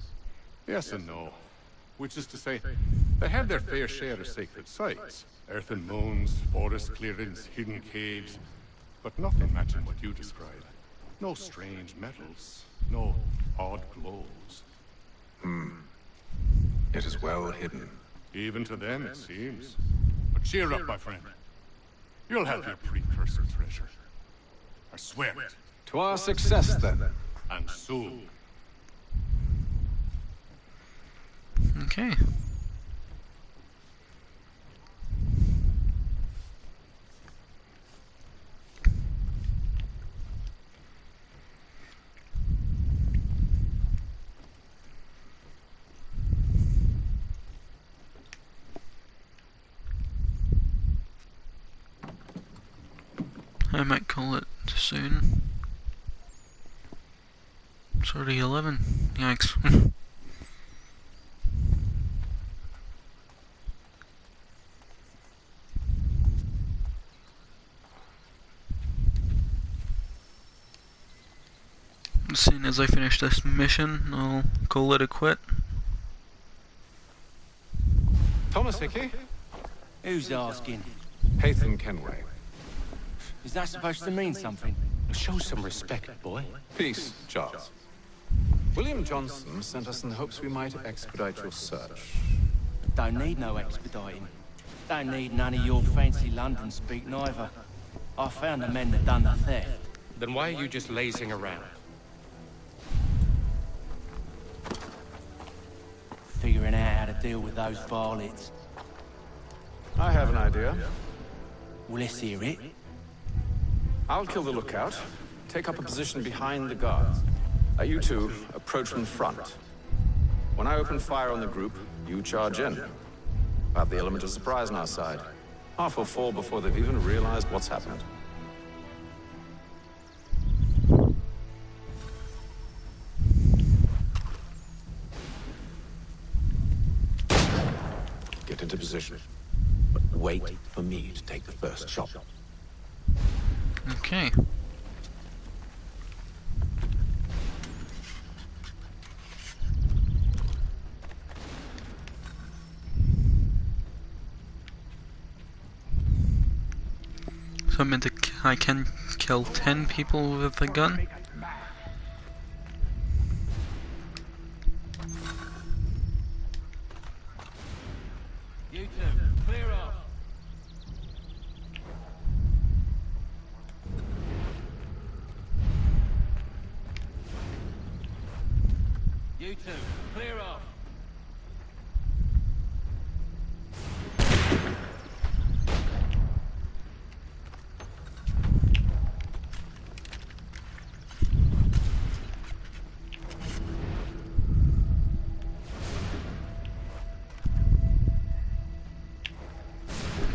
Yes and no. Which is to say, they had their fair share of sacred sites. Earthen mounds, forest clearings, hidden caves. But nothing matching what you describe. No strange metals, no odd glows. It is well hidden. Even to them, it seems. But cheer up, my friend. You'll have your precursor treasure. I swear it. To our success, then. And soon. Okay. I might call it soon. It's already 11. Yikes. As soon as I finish this mission, I'll call it a quit. Thomas Hickey? Who's asking? Haytham Kenway. Is that supposed to mean something? Show some respect, boy. Peace, Charles. William Johnson sent us in the hopes we might expedite your search. Don't need no expediting. Don't need none of your fancy London speak neither. I found the men that done the theft. Then why are you just lazing around? Figuring out how to deal with those varlets. I have an idea. Well, let's hear it. I'll kill the lookout, take up a position behind the guards. You two approach from front. When I open fire on the group, you charge in. Have the element of surprise on our side. Half will fall before they've even realized what's happened. Get into position. But wait for me to take the first shot. Okay. So I meant I can kill 10 people with a gun? You two, clear off. You two, clear off.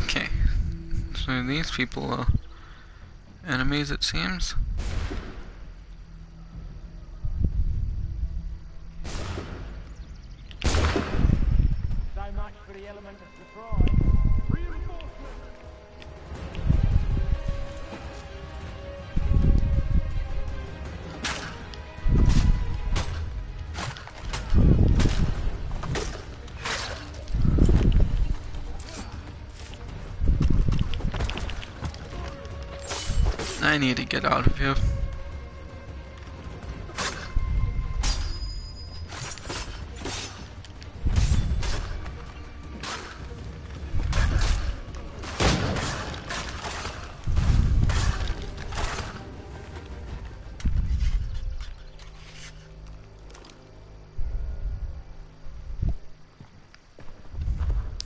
Okay. So these people are enemies, it seems. So much for the element of surprise. I need to get out of here.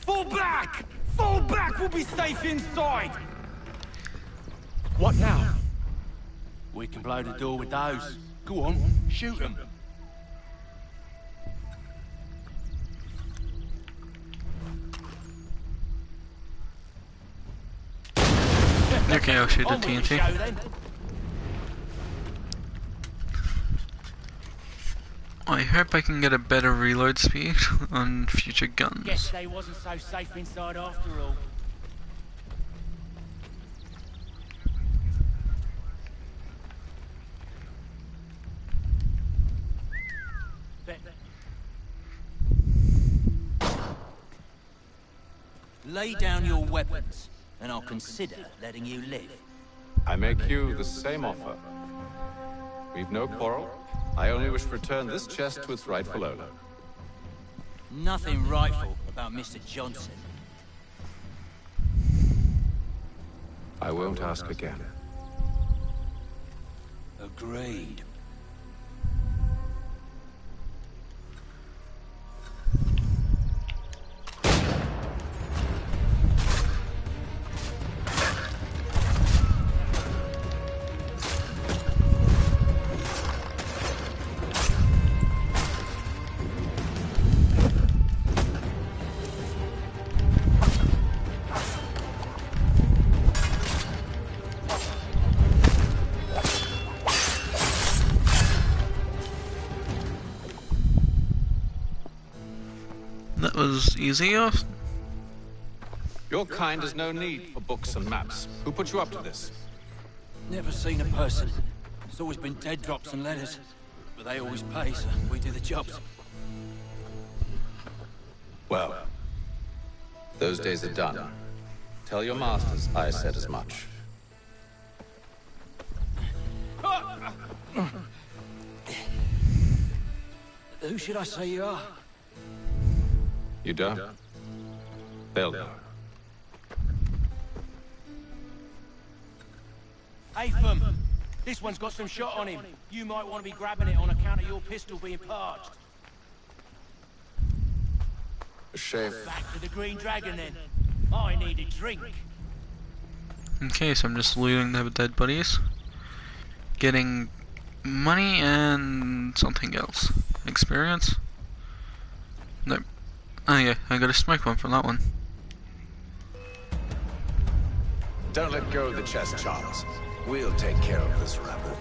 Fall back! Fall back! We'll be safe inside! What now? We can blow the door with those. Go on, shoot them. Okay, I'll shoot the TNT. I hope I can get a better reload speed on future guns. Guess they wasn't so safe inside after all. Lay down your weapons, and I'll consider letting you live. I make you the same offer. We've no quarrel. I only wish to return this chest to its rightful owner. Nothing rightful about Mr. Johnson. I won't ask again. Agreed. That was easier. Your kind has no need for books and maps. Who put you up to this? Never seen a person. It's always been dead drops and letters. But they always pay, so we do the jobs. Well, those days are done. Tell your masters I said as much. Who should I say you are? You don't? They'll know. Atham, this one's got some shot on him. You might want to be grabbing it on account of your pistol being parched. A shame. Back to the Green Dragon then. I need a drink. Okay, so I'm just looting the dead bodies. Getting money and something else. Experience? Nope. Oh yeah, I got a smoke one from that one. Don't let go of the chest, Charles. We'll take care of this rebel.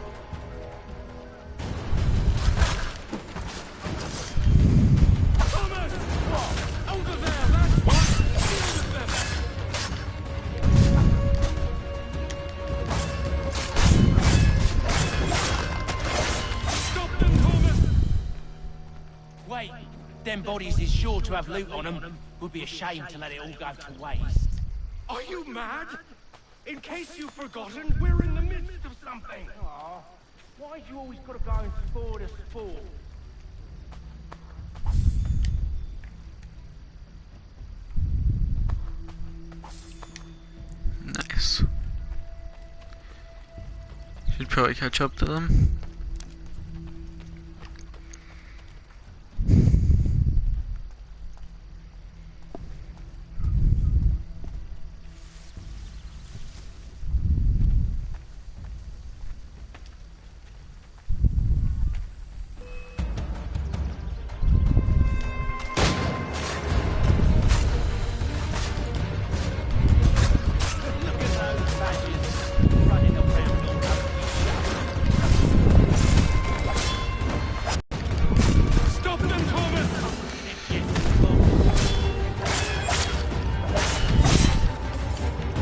Wait, them bodies is sure to have loot on them. Would be a shame to let it all go to waste. Are you mad? In case you've forgotten, we're in the midst of something. Aw, why'd you always gotta go and sport us for? Nice. Should probably catch up to them.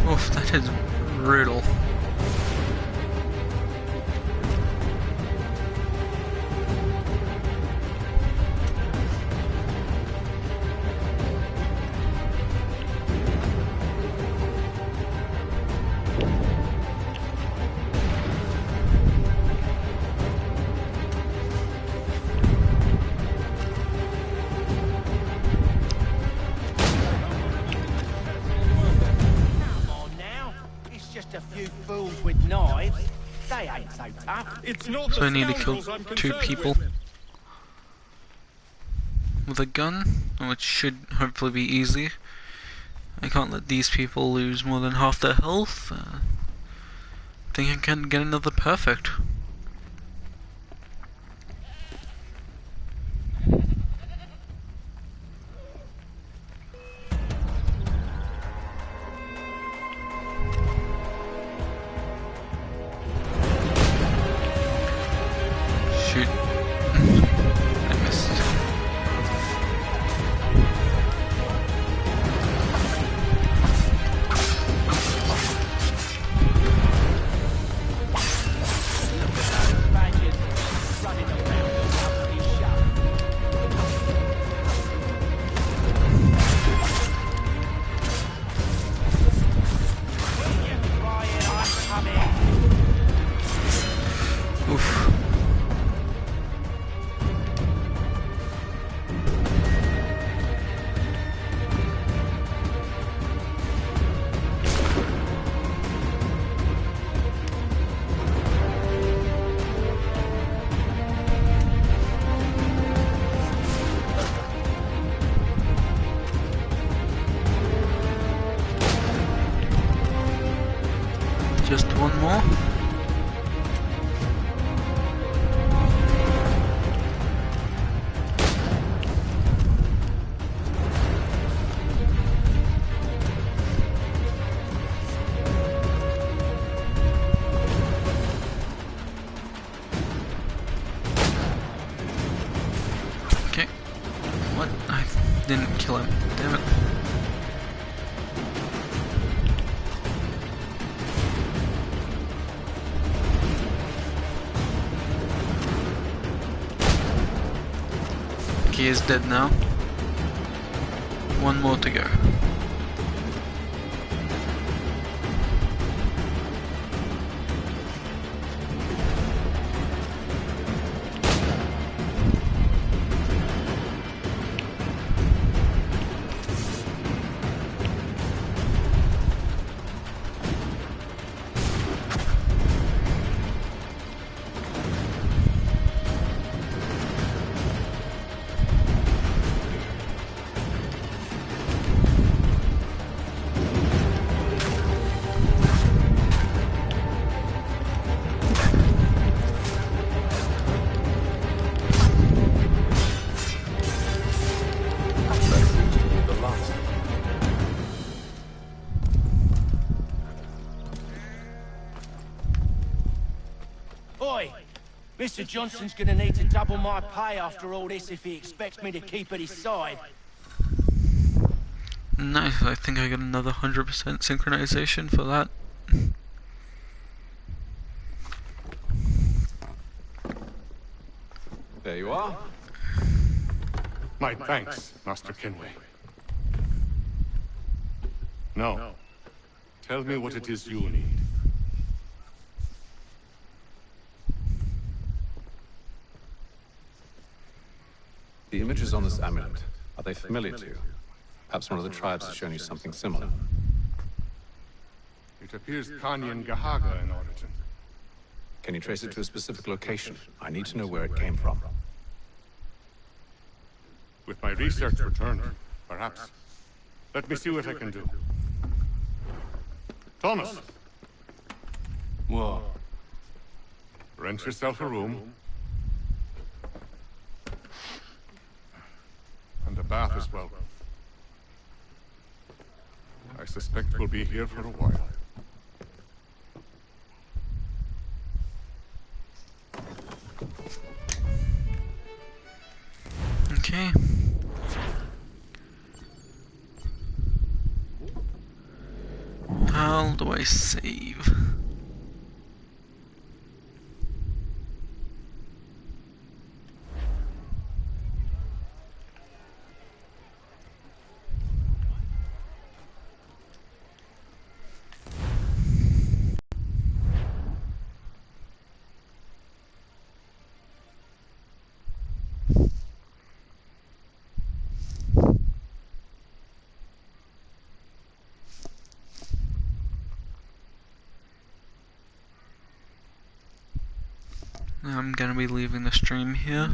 Oof, that is brutal. A few fools with knives. They ain't so tough. It's not So I need to kill two people with a gun, which should hopefully be easy. I can't let these people lose more than half their health. I think I can get another perfect. Shoot. I missed. Oof. didn't kill him. Damn it. He is dead now. One more to go. Oi! Mr. Johnson's gonna need to double my pay after all this if he expects me to keep at his side. Nice, I think I got another 100% synchronization for that. There you are. My thanks, Master Kenway. Now, tell me what it is you need. The images on this amulet, are they familiar to you? Perhaps one of the tribes has shown you something similar. It appears Kanyan Gahaga in origin. Can you trace it to a specific location? I need to know where it came from. With my research returned, perhaps. Let me see what I can do. Thomas! What? Rent yourself a room. And a bath as well. I suspect we'll be here for a while. Okay. How do I save? I'm gonna be leaving the stream here.